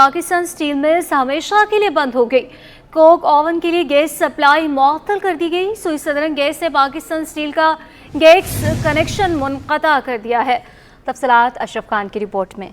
Pakistan steel mills हमेशा के लिए बंद हो गई। कोक ओवन के लिए गैस सप्लाई मुअत्तल कर दी गई। सुई सदरन गैस ने पाकिस्तान स्टील का गैस कनेक्शन मुनक़ता कर दिया है। तफसीलात अशरफ खान की रिपोर्ट में।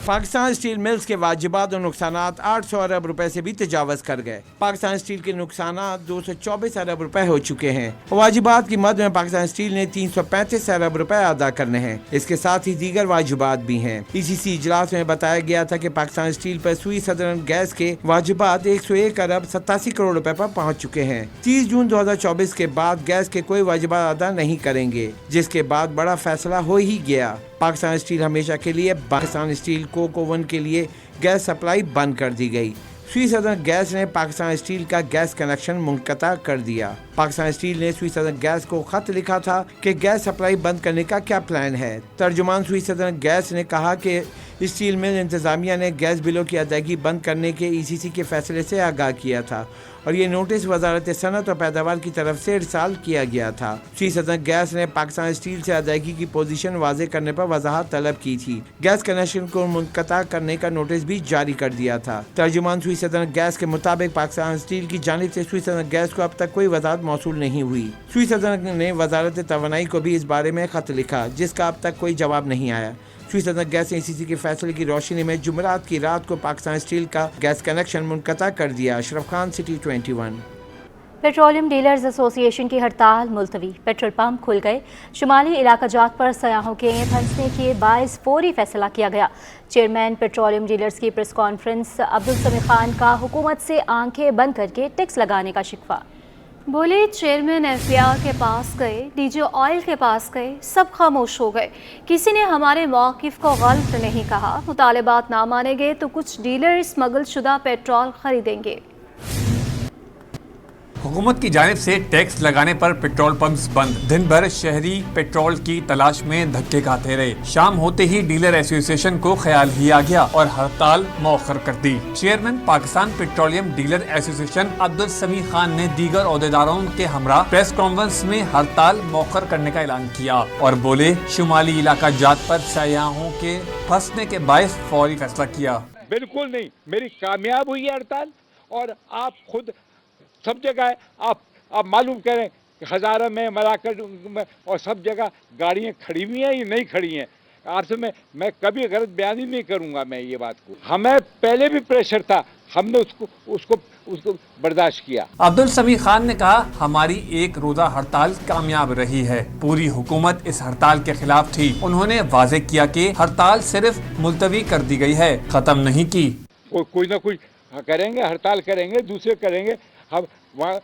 पाकिस्तान स्टील मिल्स के वाजिबात और नुकसानात 800 अरब रुपए से भी तजावज़ कर गए। पाकिस्तान स्टील के नुकसानात 224 अरब रुपए हो चुके हैं। वाजिबात की मद में पाकिस्तान स्टील ने 335 अरब रुपए अदा करने हैं। इसके साथ ही दीगर वाजिबात भी हैं। ECC इजलास में बताया गया था कि पाकिस्तान स्टील पर सुई सदरन गैस के वाजिबात 101 अरब 87 करोड़ रुपए पर पहुँच चुके हैं। 30 जून 2024 के बाद गैस के कोई वाजिबात अदा नहीं करेंगे, जिसके बाद बड़ा फैसला हो ही गया। पाकिस्तान स्टील हमेशा के लिए पाकिस्तान स्टील कोक ओवन के लिए गैस सप्लाई बंद कर दी गई। सुई सदरन गैस ने पाकिस्तान स्टील का गैस कनेक्शन मुनक़ता कर दिया। पाकिस्तान स्टील ने सुई सदरन गैस को खत लिखा था कि गैस सप्लाई बंद करने का क्या प्लान है। तर्जुमान सुई सदरन गैस ने कहा कि स्टील मिल इंतज़ामिया ने गैस बिलों की अदायगी बंद करने के ECC के फैसले से आगाह किया था और ये नोटिस वजारत सनत और पैदावार की तरफ से इरसाल किया गया था। सुई सदरन गैस ने पाकिस्तान स्टील से अदायगी की पोजीशन वाज़े करने पर वजाहत तलब की थी। गैस कनेक्शन को मुनक़ता करने का नोटिस भी जारी कर दिया था। तर्जुमान सुई सदरन गैस के मुताबिक पाकिस्तान स्टील की जानिब से सुई सदरन गैस को अब तक कोई वजाहत मौसूल नहीं हुई। सुई सदरन ने वजारत तवानाई को भी इस बारे में खत लिखा, जिसका अब तक कोई जवाब नहीं आया। सुई सदरन गैस ने ECC के फैसले की रोशनी में जुमेरात की रात को पाकिस्तान स्टील का गैस कनेक्शन मुनक़ता कर दिया। Ashraf Khan, city 21। Petroleum dealers association की हड़ताल मुलतवी। पेट्रोल पंप खुल गए। शुमाली इलाका जात पर सयाहों के फंसने के बायस फौरी फैसला किया गया। चेयरमैन पेट्रोलियम डीलर्स की प्रेस कॉन्फ्रेंस। अब्दुल समी खान का हुकूमत से आंखें बंद करके टैक्स लगाने का शिकवा। बोले चेयरमैन FBR के पास गए, DG ऑयल के पास गए, सब खामोश हो गए। किसी ने हमारे मौक़िफ़ को गलत नहीं कहा। मुतालबात ना माने गए तो कुछ डीलर स्मगल शुदा पेट्रोल खरीदेंगे। हुकूमत की जानिब से टैक्स लगाने पर पेट्रोल पंप्स बंद। दिन भर शहरी पेट्रोल की तलाश में धक्के खाते रहे। शाम होते ही डीलर एसोसिएशन को ख्याल ही आ गया और हड़ताल मौखर कर दी। Chairman Pakistan petroleum dealer association Abdul Sami Khan ने दीगर ओहदेदारों के हमरा प्रेस कॉन्फ्रेंस में हड़ताल मौखर करने का ऐलान किया और बोले शुमाली इलाका जात पर सयाहों के फंसने के बायस फौरी फैसला किया। बिल्कुल नहीं, मेरी कामयाब हुई है हड़ताल और आप खुद सब जगह है। आप मालूम करें कि हज़ारा में, मराकश में और सब जगह गाड़ियाँ खड़ी हुई हैं या नहीं खड़ी हैं। आपसे मैं कभी गलत बयान ही नहीं करूँगा मैं ये बात को। हमें पहले भी प्रेशर था, हमने उसको बर्दाश्त किया। अब्दुल समी खान ने कहा हमारी एक रोजा हड़ताल कामयाब रही है। पूरी हुकूमत इस हड़ताल के खिलाफ थी। उन्होंने वाज़े किया कि हड़ताल सिर्फ मुलतवी कर दी गई है, खत्म नहीं की। कोई ना कोई करेंगे, हड़ताल करेंगे, दूसरे करेंगे, हम वहाँ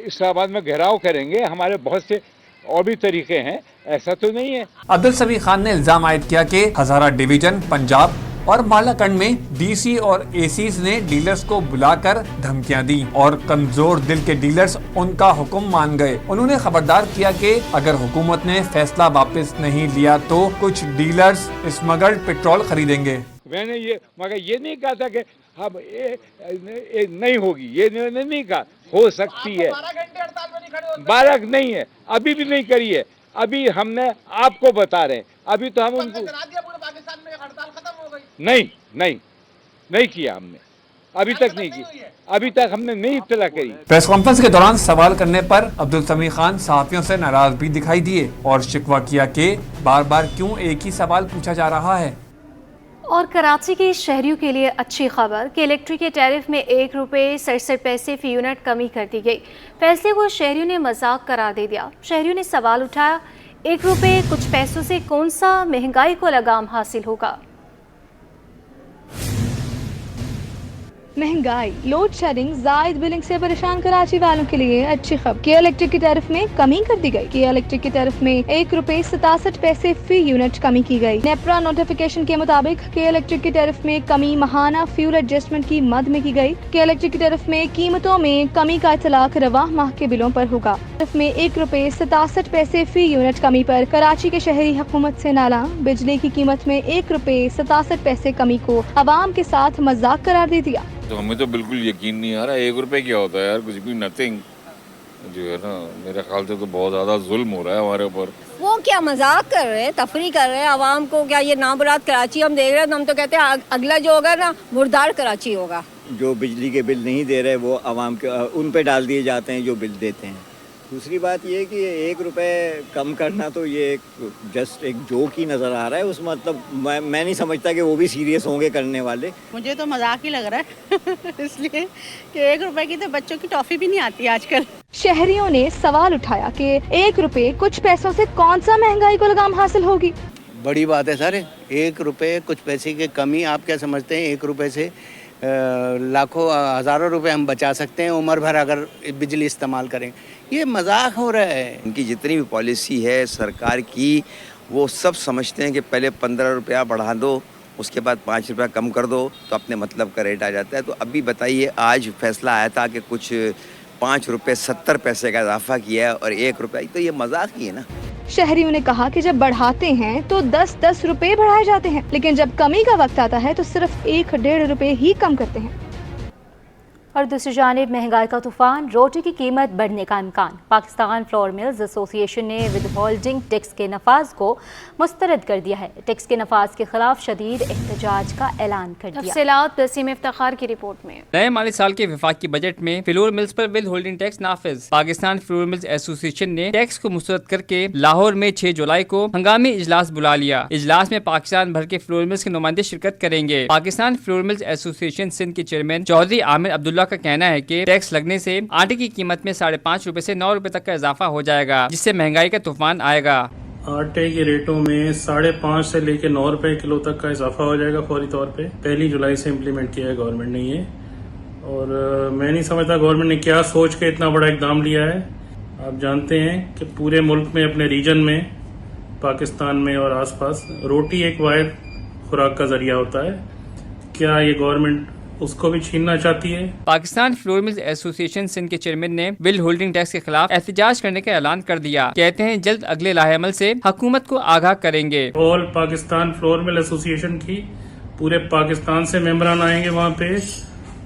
इस्लामाबाद में घेराव करेंगे। हमारे बहुत से और भी तरीके हैं, ऐसा तो नहीं है। अब्दुल समी खान ने इल्जाम आयद किया कि हज़ारा डिवीजन, पंजाब और मालाकंड में DC और ACs ने डीलर्स को बुलाकर धमकियां दी और कमजोर दिल के डीलर्स उनका हुक्म मान गए। उन्होंने खबरदार किया कि अगर हुकूमत ने फैसला वापस नहीं लिया तो कुछ डीलर्स स्मगल्ड पेट्रोल खरीदेंगे। मैंने ये नहीं कहा था कि हम नहीं होगी, ये नहीं कहा। हो सकती है, 12 नहीं है, अभी भी नहीं करी है। अभी हमने आपको बता रहे हैं, अभी तो हम उनको पाकिस्तान में हड़ताल खत्म हो गई। नहीं किया हमने, अभी तक नहीं की, अभी तक हमने नहीं इत्तला करी। प्रेस कॉन्फ्रेंस के दौरान सवाल करने पर अब्दुल समी खान सहाफियों से नाराज भी दिखाई दिए और शिकवा किया कि बार बार क्यों एक ही सवाल पूछा जा रहा है। और कराची के शहरियों के लिए अच्छी खबर कि इलेक्ट्रिक के टैरिफ में 1 रुपये 67 पैसे फी यूनिट कमी कर दी गई। फैसले को शहरियों ने मजाक करार दे दिया। शहरियों ने सवाल उठाया, 1 रुपये कुछ पैसों से कौन सा महंगाई को लगाम हासिल होगा। महंगाई, लोड शेडिंग, जायद बिलिंग से परेशान कराची वालों के लिए अच्छी खबर। के इलेक्ट्रिक की टैरिफ में कमी कर दी गई। के इलेक्ट्रिक की टैरिफ में 1 रुपये 67 पैसे फी यूनिट कमी की गई। नेपरा नोटिफिकेशन के मुताबिक के इलेक्ट्रिक की टैरिफ में कमी महाना फ्यूल एडजस्टमेंट की मद में की गई। के इलेक्ट्रिक की टैरिफ में कीमतों में कमी का इतलाक रवाह माह के बिलों पर होगा। टैरिफ में 1 रुपये 67 पैसे फी यूनिट कमी पर कराची के शहरी हुकूमत से नाला। बिजली की कीमत में 1 रुपये 67 पैसे कमी को अवाम के साथ मजाक करार दे दिया। तो हमें तो बिल्कुल यकीन नहीं आ रहा। 1 रुपये क्या होता है यार, कुछ भी, नथिंग जो है ना। मेरे ख्याल से तो बहुत ज़्यादा जुल्म हो रहा है हमारे ऊपर। वो क्या मजाक कर रहे हैं, तफरी कर रहे हैं आवाम को। क्या ये नामुराद कराची हम देख रहे हैं तो हम तो कहते हैं अगला जो होगा ना मुर्दार कराची होगा। जो बिजली के बिल नहीं दे रहे वो आवाम के उन पे डाल दिए जाते हैं जो बिल देते हैं। दूसरी बात ये कि 1 रुपए कम करना तो ये जस्ट एक जोक ही नज़र आ रहा है। उस मतलब मैं नहीं समझता कि वो भी सीरियस होंगे करने वाले। मुझे तो मजाक ही लग रहा है इसलिए कि 1 रुपए की तो बच्चों की टॉफी भी नहीं आती आजकल। शहरियों ने सवाल उठाया कि 1 रुपए कुछ पैसों से कौन सा महंगाई को लगाम हासिल होगी। बड़ी बात है सर, 1 रुपए कुछ पैसे की कमी। आप क्या समझते हैं 1 रुपए से लाखों हज़ारों रुपए हम बचा सकते हैं उम्र भर अगर बिजली इस्तेमाल करें? ये मजाक हो रहा है। इनकी जितनी भी पॉलिसी है सरकार की, वो सब समझते हैं कि पहले 15 रुपया बढ़ा दो, उसके बाद 5 रुपया कम कर दो तो अपने मतलब का रेट आ जाता है। तो अभी बताइए, आज फैसला आया था कि कुछ 5 रुपये 70 पैसे का इजाफा किया है और 1 रुपया, तो ये मजाक ही है ना। शहरियों ने कहा कि जब बढ़ाते हैं तो 10-10 रुपए बढ़ाए जाते हैं, लेकिन जब कमी का वक्त आता है तो सिर्फ 1-1.5 रुपए ही कम करते हैं। और दूसरी जानिब महंगाई का तूफान, रोटी की कीमत बढ़ने का इम्कान। पाकिस्तान फ्लोर मिल्स एसोसिएशन ने विद होल्डिंग टैक्स के नफाज को मुस्तरद कर दिया है। टैक्स के नफाज के खिलाफ शदीद एहतजाज का ऐलान कर दिया। तफसीलात वसीम इफ्तिखार की रिपोर्ट में। नए माली साल के वफाकी बजट में फ्लोर मिल्स पर विद होल्डिंग टैक्स नाफिज। पाकिस्तान फ्लोर मिल्स एसोसिएशन ने टैक्स को मुस्तरद करके लाहौर में 6 जुलाई को हंगामी इजलास बुला लिया। इजलास में पाकिस्तान भर के फ्लोर मिल्स के नुमाइंदे शिरकत करेंगे। Pakistan flour mills association Sindh के चेयरमैन चौधरी आमिर अब्दुल्ला का कहना है कि टैक्स लगने से आटे की कीमत में 5.5 रुपए से 9 रुपए तक का इजाफा हो जाएगा, जिससे महंगाई का तूफान आएगा। आटे के रेटों में 5.5 से लेकर 9 रुपए किलो तक का इजाफा हो जाएगा फौरी तौर पे। 1 जुलाई से इम्प्लीमेंट किया है गवर्नमेंट ने ये, और मैं नहीं समझता गवर्नमेंट ने क्या सोच के इतना बड़ा इकदाम लिया है। आप जानते हैं कि पूरे मुल्क में, अपने रीजन में, पाकिस्तान में और आसपास रोटी एक वाहिद खुराक का जरिया होता है। क्या ये गवर्नमेंट उसको भी छीनना चाहती है? Pakistan flour mills association Sindh के चेयरमैन ने बिल होल्डिंग टैक्स के खिलाफ एहतजाज करने का ऐलान कर दिया। कहते हैं जल्द अगले लाहेअमल से हुकूमत को आगाह करेंगे। All Pakistan flour mill association की पूरे पाकिस्तान से मेंबरान आएंगे वहाँ पे,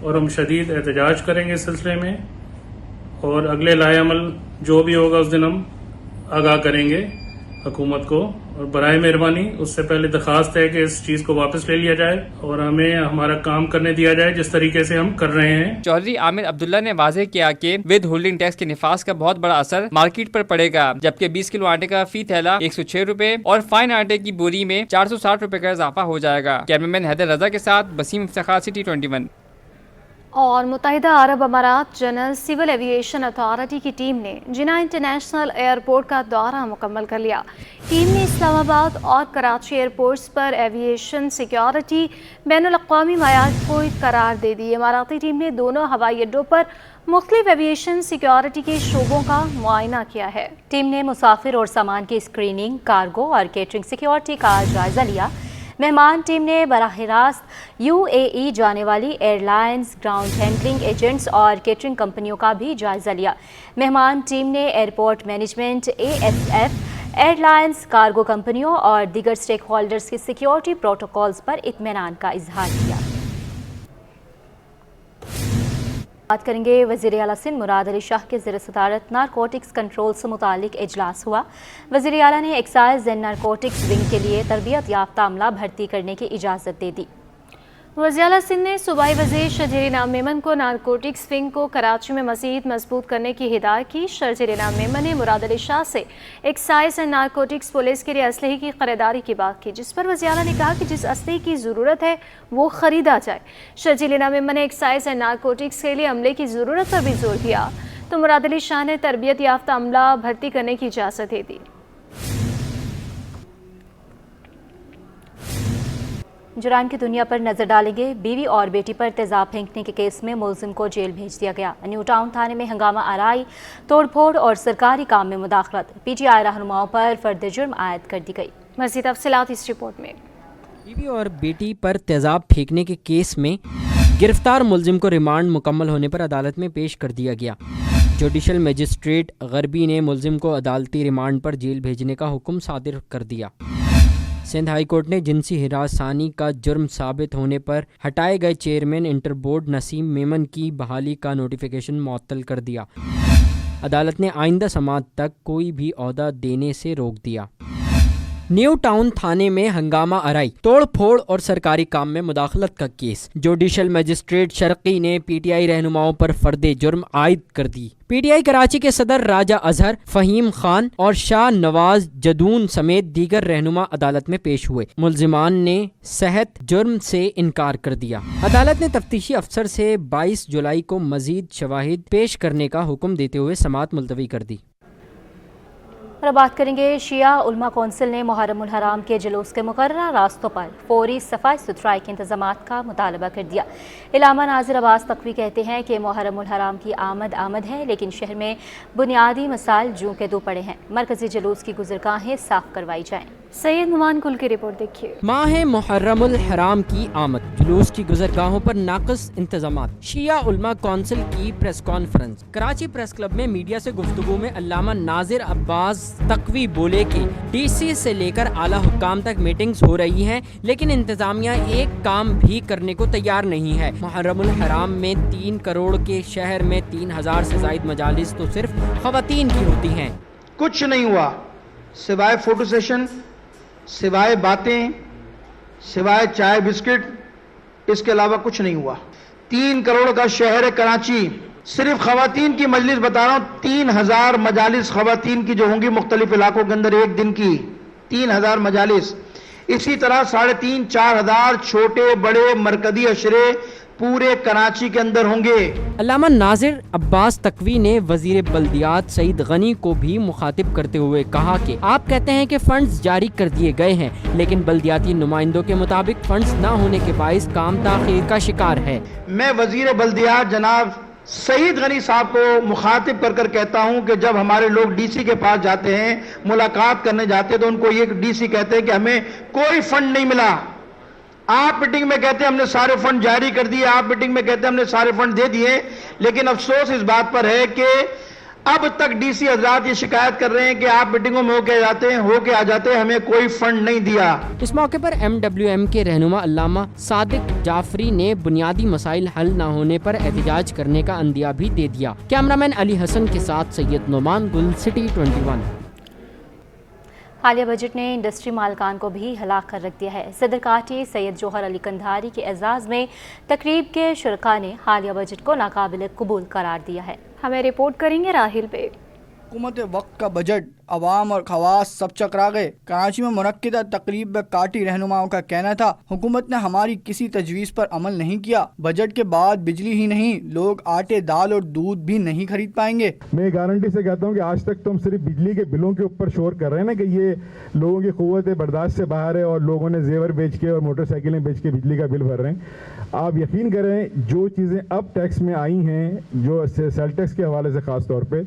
और हम शदीद एहतजाज करेंगे इस सिलसिले में, और अगले लाहेअमल जो भी होगा उस दिन हम आगाह करेंगे हुकूमत को। और बराए मेहरबानी उससे पहले दरखास्त है कि इस चीज को वापस ले लिया जाए और हमें हमारा काम करने दिया जाए जिस तरीके से हम कर रहे हैं। चौधरी आमिर अब्दुल्ला ने वाज़ेह किया कि विद होल्डिंग टैक्स के निफाज का बहुत बड़ा असर मार्केट पर पड़ेगा, जबकि 20 किलो आटे का फी थैला 106 रुपए और फाइन आटे की बोरी में 460 रुपए का इजाफा हो जाएगा। कैमरामैन हैदर रजा के साथ वसीम इफ्तिखार, सिटी 21। और मुत्तहिदा अरब अमारात जनरल सिविल एविएशन अथॉरिटी की टीम ने जिना इंटरनेशनल एयरपोर्ट का दौरा मुकम्मल कर लिया। टीम ने इस्लामाबाद और कराची एयरपोर्ट्स पर एविएशन सिक्योरिटी बैनुल-अक़वामी मयार को करार दे दी। इमाराती टीम ने दोनों हवाई अड्डों पर मुख्तलिफ एविएशन सिक्योरिटी के शोबों का मुआयना किया है। टीम ने मुसाफिर और सामान की स्क्रीनिंग, कार्गो और केटरिंग सिक्योरिटी का जायजा लिया। मेहमान टीम ने बराह रास्त UAE जाने वाली एयरलाइंस, ग्राउंड हैंडलिंग एजेंट्स और केटरिंग कंपनियों का भी जायजा लिया। मेहमान टीम ने airport management, ASF, airlines, cargo कंपनियों और दीगर स्टेक होल्डर्स के सिक्योरिटी प्रोटोकॉल्स पर इत्मीनान का इजहार किया। बात करेंगे वज़ीर आला सिंध मुराद अली शाह के ज़ेर सदारत नारकोटिक्स कंट्रोल से मुतालिक इजलास हुआ। वज़ीर आला ने एक्साइज एंड नारकोटिक्स विंग के लिए तरबियत याफ्ता अमला भर्ती करने की इजाज़त दे दी। वज़ीर आला सिंध ने सूबाई वज़ीर शर्जील इनाम मेमन को नारकोटिक्स विंग को कराची में मज़ीद मजबूत करने की हिदायत की। शर्जील इनाम मेमन ने मुराद अली शाह से एक्साइज एंड नारकोटिक्स पुलिस के लिए असलहे की खरीदारी की बात की, जिस पर वज़ीर आला ने कहा कि जिस असलहे की ज़रूरत है वो ख़रीदा जाए। शर्जील इनाम मेमन ने एक्साइज एंड नारकोटिक्स के लिए अमले की ज़रूरत पर भी जोर दिया, तो मुराद अली शाह ने तरबियत याफ्ता अमला भर्ती करने की इजाज़त दे दी। जुराइम की दुनिया पर नजर डालेंगे। बीवी और बेटी पर तेजाब फेंकने के केस में मुलजिम को जेल भेज दिया गया। न्यू टाउन थाने में हंगामा आराई, तोड़फोड़ और सरकारी काम में मुदाखलत। PTI रहनुमाओं पर फर्द जुर्म आयद कर दी गई। मज़ीद तफसीलात इस रिपोर्ट में। बीवी और बेटी पर तेजाब फेंकने के केस में गिरफ्तार मुलजिम को रिमांड मुकम्मल होने पर अदालत में पेश कर दिया गया। जुडिशल मजिस्ट्रेट गरबी ने मुलजिम को अदालती रिमांड पर जेल भेजने का हुक्म सादिर कर दिया। सिंध हाई कोर्ट ने जिनसी हिरासानी का जुर्म साबित होने पर हटाए गए chairman inter board Naseem Memon की बहाली का नोटिफिकेशन मुअत्तल कर दिया। अदालत ने आइंदा समाअत तक कोई भी ओहदा देने से रोक दिया। न्यू टाउन थाने में हंगामा आराई, तोड़ फोड़ और सरकारी काम में मुदाखलत का केस। जुडिशल मजिस्ट्रेट शर्की ने पीटीआई रहनुमाओं पर फर्दे जुर्म आयद कर दी। पीटीआई कराची के सदर राजा अजहर, फहीम खान और शाह नवाज जदून समेत दीगर रहनुमा अदालत में पेश हुए। मुल्जिमान ने सेहत जुर्म से इनकार कर दिया। अदालत ने तफ्तीशी अफसर से 22 जुलाई को मजीद शवाहिद पेश करने का हुक्म देते हुए समाअत मुलतवी कर दी। और अब बात करेंगे शिया उलमा कौंसिल ने मुहर्रमुल हराम के जुलूस के मुकर्ररा रास्तों पर फौरी सफाई सुथराई के इंतजामात का मुतालबा कर दिया। इलामा नाजिर अब्बास तकवी कहते हैं कि मुहर्रमुल हराम की आमद है, लेकिन शहर में बुनियादी मसाइल जूं के दो पड़े हैं। मरकजी जुलूस की गुजरगाहें साफ करवाई जाएं। सैयद नुमान कुल की रिपोर्ट देखिए। माह मुहर्रमुल हराम की आमद, जुलूस की गुजरगाहों पर नाक़िस इंतजामात। शिया उलमा कौंसिल की press conference. Karachi press club में मीडिया से गुफ्तगू में अल्लामा नाजिर अब्बास तकवी बोले कि डीसी से लेकर आला हुक्काम तक मीटिंग्स हो रही हैं, लेकिन इंतजामिया एक काम भी करने को तैयार नहीं है। मुहर्रमुल हराम में 3 करोड़ के शहर में 3000 से ज़ायद मजालिस तो सिर्फ ख़वातीन की होती हैं। कुछ नहीं हुआ सिवाय फोटो सेशन, सिवाय बातें, सिवाय चाय बिस्किट, इसके अलावा कुछ नहीं हुआ। 3 करोड़ का शहर है कराची, सिर्फ खवातीन की मजलिस बता रहा हूँ, 3000 मजालिस खवातीन की जो होंगी मुख्तलिफ इलाकों के अंदर एक दिन की 3000 मजालिस। इसी तरह 3500-4 हजार छोटे बड़े मरकजी अशरे पूरे कराची के अंदर होंगे। अल्लामा नाजिर अब्बास तकवी ने वजीर बल्दियात सईद गनी को भी मुखातिब करते हुए कहा कि आप कहते हैं कि फंड्स जारी कर दिए गए हैं, लेकिन बल्दियाती नुमाइंदों के मुताबिक फंड्स न होने के बाइस काम ताखीर का शिकार है। मैं वजीर बल्दियात जनाब सईद गनी साहब को मुखातिब कर कर कहता हूं कि जब हमारे लोग डीसी के पास जाते हैं, मुलाकात करने जाते हैं, तो उनको ये डीसी कहते हैं कि हमें कोई फंड नहीं मिला। आप मीटिंग में कहते हैं हमने सारे फंड जारी कर दिए, आप मीटिंग में कहते हैं हमने सारे फंड दे दिए, लेकिन अफसोस इस बात पर है कि अब तक डीसी हजरात ये शिकायत कर रहे हैं कि आप मीटिंगों में होके आ जाते हैं, हमें कोई फंड नहीं दिया। इस मौके पर MWM के रहनुमा अल्लामा सादिक जाफरी ने बुनियादी मसाइल हल न होने पर एहतजाज करने का अंदिया भी दे दिया। कैमरामैन अली हसन के साथ सैयद नुमान गुल, सिटी 21। हालिया बजट ने इंडस्ट्री मालकान को भी हलाक कर रख दिया है। सदर काटी सैयद जोहर अली कंधारी के एजाज़ में तकरीब के शुरका ने हालिया बजट को नाकाबिल कबूल करार दिया है। हमें रिपोर्ट करेंगे राहिल बेग। हुकूमत वक्त का बजट अवाम और खवास सब चकरा गए। कराची में मुनक्किदा तकरीब में काटी रहनुमाओं का कहना था, हुकूमत ने हमारी किसी तजवीज़ पर अमल नहीं किया। बजट के बाद बिजली ही नहीं, लोग आटे दाल और दूध भी नहीं खरीद पाएंगे। मैं गारंटी से कहता हूँ कि आज तक तो हम सिर्फ बिजली के बिलों के ऊपर शोर कर रहे हैं ना कि ये लोगों की क़ुव्वत बर्दाश्त से बाहर है और लोगों ने जेवर बेच के और मोटरसाइकिलें बेच के बिजली का बिल भर रहे हैं। आप यकीन करें, जो चीज़ें अब टैक्स में आई हैं, जो सेल टैक्स के हवाले से ख़ास तौर पे,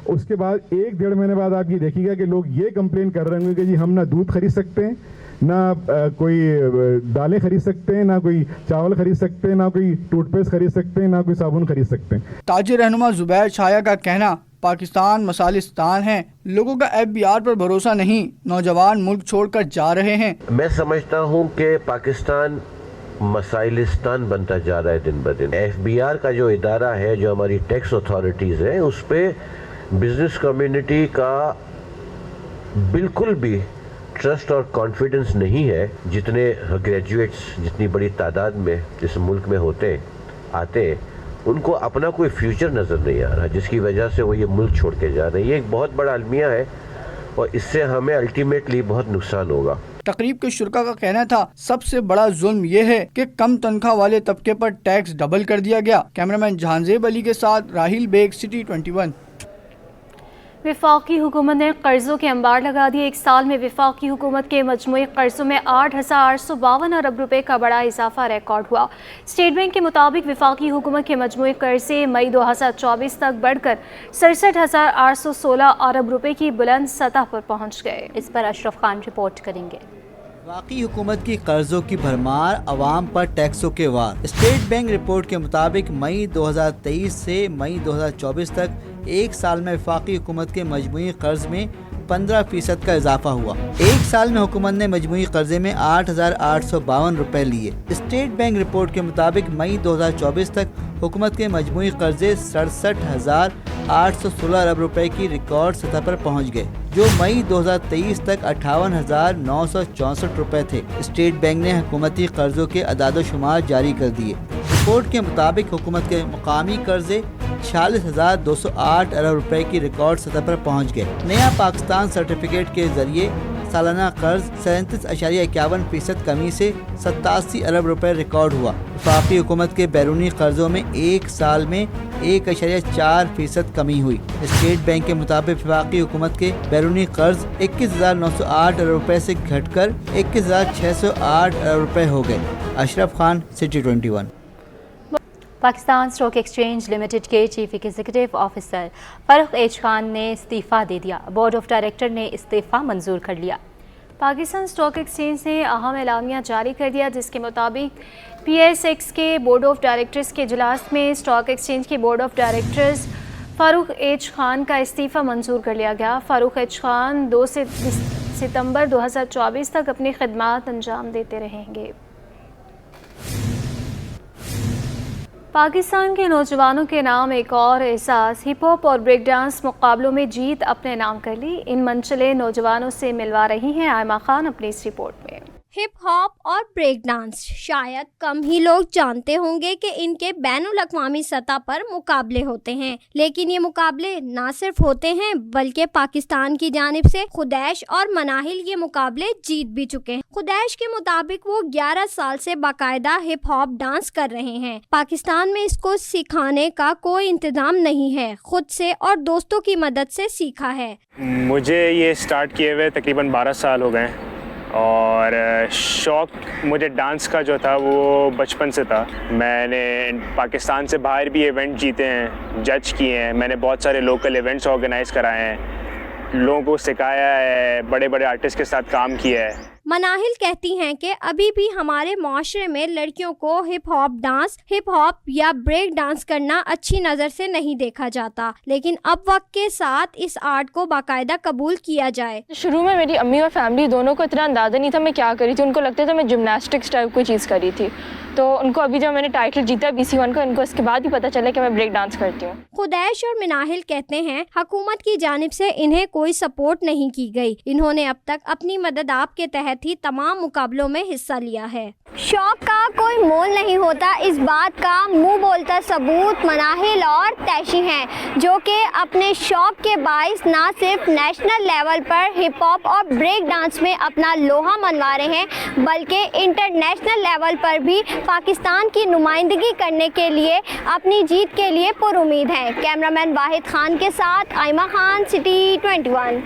उसके बाद 1-1.5 महीने बाद आप ये देखिएगा कि लोग ये कंप्लेन कर रहे होंगे कि जी हम ना दूध खरीद सकते हैं, ना कोई दालें खरीद सकते हैं, ना कोई चावल खरीद सकते हैं, ना कोई टूथपेस्ट खरीद सकते हैं, ना कोई साबुन खरीद सकते हैं। ताजिर रहनुमा जुबैर छाया का कहना, पाकिस्तान मसालिस्तान है, लोगों का FBR पर भरोसा नहीं, नौजवान मुल्क छोड़कर जा रहे हैं। मैं समझता हूँ कि पाकिस्तान मसाइलिस्तान बनता जा रहा है दिन ब दिन। FBR का जो इदारा है, जो हमारी टैक्स अथॉरिटीज़ हैं, उस पर बिजनेस कम्युनिटी का बिल्कुल भी ट्रस्ट और कॉन्फिडेंस नहीं है। जितने ग्रेजुएट्स जितनी बड़ी तादाद में इस मुल्क में आते हैं, उनको अपना कोई फ्यूचर नज़र नहीं आ रहा, जिसकी वजह से वो ये मुल्क छोड़ के जा रहे हैं। ये एक बहुत बड़ा अलमिया है और इससे हमें अल्टीमेटली बहुत नुकसान होगा। तकरीब के शुरका का कहना था, सबसे बड़ा जुल्म ये है कि कम तनख्वाह वाले तबके पर टैक्स डबल कर दिया गया। कैमरामैन जहांजेब अली के साथ राहिल बेग, सिटी 21। वफाकी हुकूमत ने कर्ज़ों के अंबार लगा दिए। एक साल में वफाकी हुकूमत के मजमूई कर्ज़ों में 8,852 अरब रुपए का बड़ा इजाफा रिकॉर्ड हुआ। स्टेट बैंक के मुताबिक वफाकी हुकूमत के मजमूई कर्ज़े मई 2024 तक बढ़कर 67,816 अरब रुपए की बुलंद सतह पर पहुँच गए। इस पर अशरफ खान रिपोर्ट करेंगे। वफाकी हुकूमत की कर्जों की भरमार, अवाम पर टैक्सों के वार। स्टेट बैंक रिपोर्ट के मुताबिक मई 2023 से मई 2024 तक एक साल में वफाकी हुकूमत के मजमूई कर्ज में 15% का इजाफा हुआ। एक साल में हुकूमत ने मजमूई कर्जे में 8,852 रुपए लिए। स्टेट बैंक रिपोर्ट के मुताबिक मई 2024 तक हुकूमत के मजमूई कर्जे 67,000 816 अरब रुपए की रिकॉर्ड सतह पर पहुंच गए, जो मई 2023 तक 58,964 रुपए थे। स्टेट बैंक ने हुकूमती कर्जों के अदाद-ओ-शुमार जारी कर दिए। रिपोर्ट के मुताबिक हुकूमत के मुकामी कर्जे 46,208 अरब रुपए की रिकॉर्ड सतह पर पहुंच गए। नया पाकिस्तान सर्टिफिकेट के जरिए सालाना कर्ज 37.51% कमी से 87 अरब रुपए रिकॉर्ड हुआ। वफाकी हुकूमत के बैरूनी कर्जों में एक साल में 1.4% कमी हुई। स्टेट बैंक के मुताबिक वफाकी हुकूमत के बैरूनी कर्ज 21,908 अरब रुपए से घटकर 21,608 अरब रुपए हो गए। Ashraf Khan, city 21। Pakistan stock exchange limited के chief executive officer Farrukh H Khan ने इस्तीफ़ा दे दिया। बोर्ड ऑफ डायरेक्टर ने इस्तीफ़ा मंजूर कर लिया। पाकिस्तान स्टॉक एक्सचेंज ने अहम एलामिया जारी कर दिया, जिसके मुताबिक PSX के बोर्ड ऑफ डायरेक्टर्स के इजलास में स्टॉक एक्सचेंज के board of directors Farrukh H Khan का इस्तीफ़ा मंजूर कर लिया गया। फ़रूख एच खान 2 सितंबर 2024 तक अपनी खिदमात अंजाम देते रहेंगे। पाकिस्तान के नौजवानों के नाम एक और एहसास, हिप हॉप और ब्रेक डांस मुकाबलों में जीत अपने नाम कर ली। इन मनचले नौजवानों से मिलवा रही हैं आयमा खान अपनी इस रिपोर्ट में। हिप हॉप और ब्रेक डांस शायद कम ही लोग जानते होंगे कि इनके बैनुल अक़वामी सतह पर मुकाबले होते हैं, लेकिन ये मुकाबले ना सिर्फ होते हैं बल्कि पाकिस्तान की जानिब से खुदैश और मनाहिल ये मुकाबले जीत भी चुके हैं। खुदैश के मुताबिक वो 11 साल से बाकायदा हिप हॉप डांस कर रहे हैं। पाकिस्तान में इसको सिखाने का कोई इंतजाम नहीं है, खुद से और दोस्तों की मदद से सीखा है। मुझे ये स्टार्ट किए हुए तकरीबन 12 साल हो गए और शौक़ मुझे डांस का जो था वो बचपन से था। मैंने पाकिस्तान से बाहर भी इवेंट जीते हैं, जज किए हैं, मैंने बहुत सारे लोकल इवेंट्स ऑर्गेनाइज़ कराए हैं, लोगों को सिखाया है, बड़े बड़े आर्टिस्ट के साथ काम किया है। मनाहिल कहती हैं कि अभी भी हमारे माशरे में लड़कियों को हिप हॉप या ब्रेक डांस करना अच्छी नज़र से नहीं देखा जाता, लेकिन अब वक्त के साथ इस आर्ट को बाकायदा कबूल किया जाए। शुरू में मेरी अम्मी और फैमिली दोनों को इतना अंदाज़ा नहीं था मैं क्या करी थी। उनको लगता था मैं जिम्नास्टिक्स टाइप कोई चीज़ करी थी, तो उनको अभी जब मैंने टाइटल जीता BC1 का, इनको इसके बाद ही पता चला कि मैं ब्रेक डांस करती हूँ। खुदैश और मनाहिल कहते हैं हुकूमत की जानिब से इन्हें कोई सपोर्ट नहीं की गई। इन्होंने अब तक अपनी मदद आप के तहत ही तमाम मुकाबलों में हिस्सा लिया है। शौक का कोई मोल नहीं होता, इस बात का मुंह बोलता सबूत मनाहिल और तैशी हैं, जो कि अपने शौक के बाइस ना सिर्फ नेशनल लेवल पर हिप हॉप और ब्रेक डांस में अपना लोहा मनवा रहे हैं, बल्कि इंटरनेशनल लेवल पर भी पाकिस्तान की नुमाइंदगी करने के लिए अपनी जीत के लिए पुरुमीद हैं। कैमरामैन वाहिद खान के साथ आयमा खान, सिटी 21।